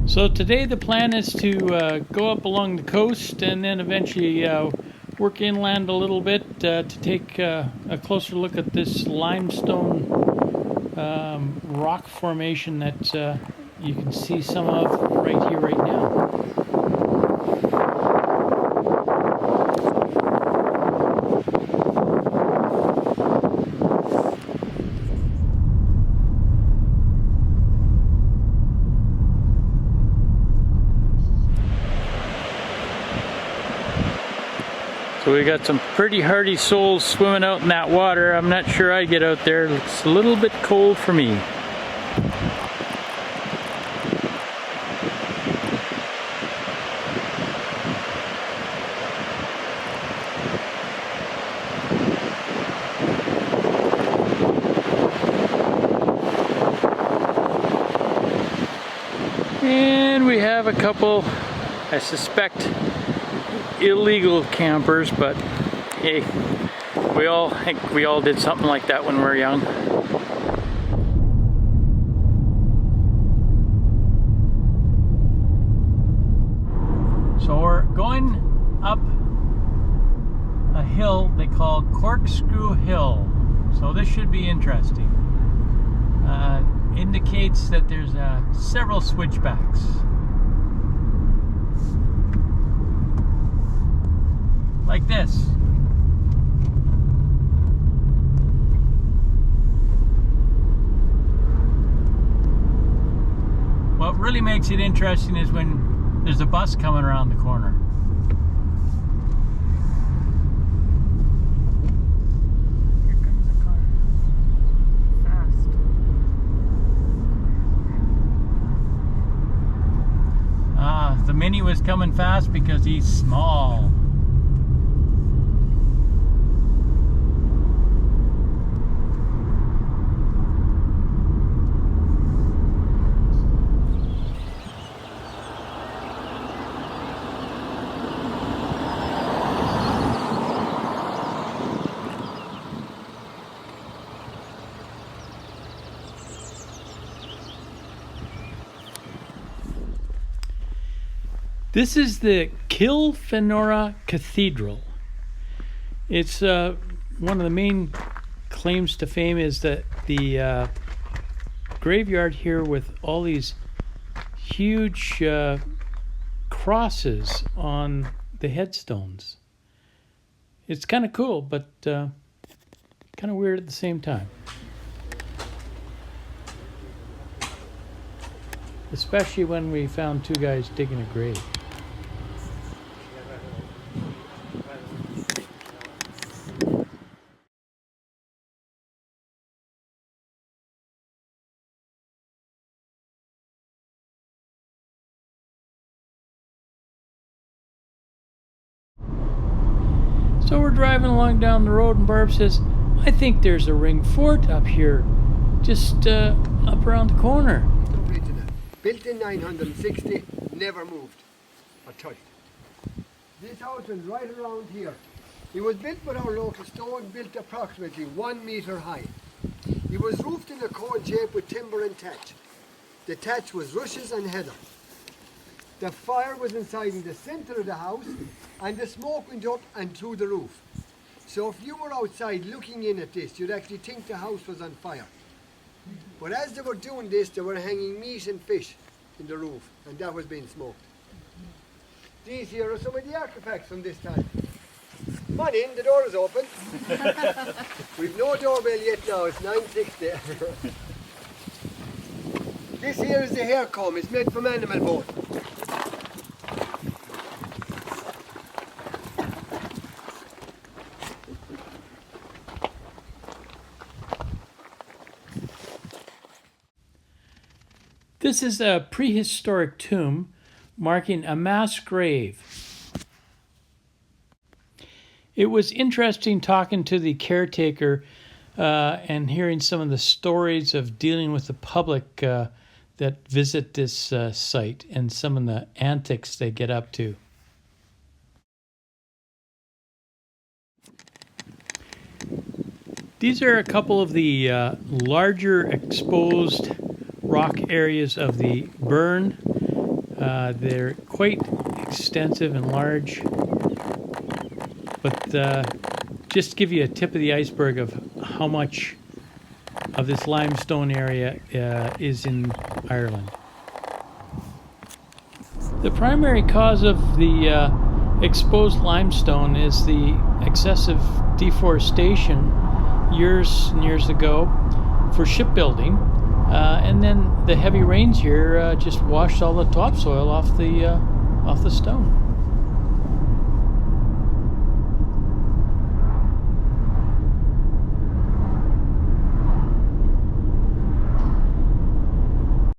So today the plan is to go up along the coast and then eventually work inland a little bit to take a closer look at this limestone rock formation that you can see some of right here, right now. So we got some pretty hardy souls swimming out in that water. I'm not sure I'd get out there. It's a little bit cold for me. And we have a couple, I suspect, illegal campers, but hey, I think we all did something like that when we were young. So we're going up a hill they call Corkscrew Hill. So this should be interesting. Indicates that there's several switchbacks. Like this. What really makes it interesting is when there's a bus coming around the corner. Here comes a car. Fast. The Mini was coming fast because he's small. This is the Kilfenora Cathedral. It's one of the main claims to fame is that the graveyard here with all these huge crosses on the headstones. It's kind of cool, but kind of weird at the same time. Especially when we found two guys digging a grave. So we're driving along down the road and Barb says, I think there's a ring fort up here, just up around the corner. Built in 960, never moved or touched. This house was right around here. It was built with our local stone, built approximately 1 metre high. It was roofed in a cone shape with timber and thatch. The thatch was rushes and heather. The fire was inside in the centre of the house and the smoke went up and through the roof. So if you were outside looking in at this, you'd actually think the house was on fire. But as they were doing this, they were hanging meat and fish in the roof, and that was being smoked. These here are some of the artifacts from this time. Come on in, the door is open. We've no doorbell yet now, it's 9:60. This here is the hair comb, it's made from animal bone. This is a prehistoric tomb marking a mass grave. It was interesting talking to the caretaker and hearing some of the stories of dealing with the public that visit this site and some of the antics they get up to. These are a couple of the larger exposed rock areas of the burn They're quite extensive and large, but just to give you a tip of the iceberg of how much of this limestone area is in Ireland. The primary cause of the exposed limestone is the excessive deforestation years and years ago for shipbuilding, and then the heavy rains here just washed all the topsoil off the stone.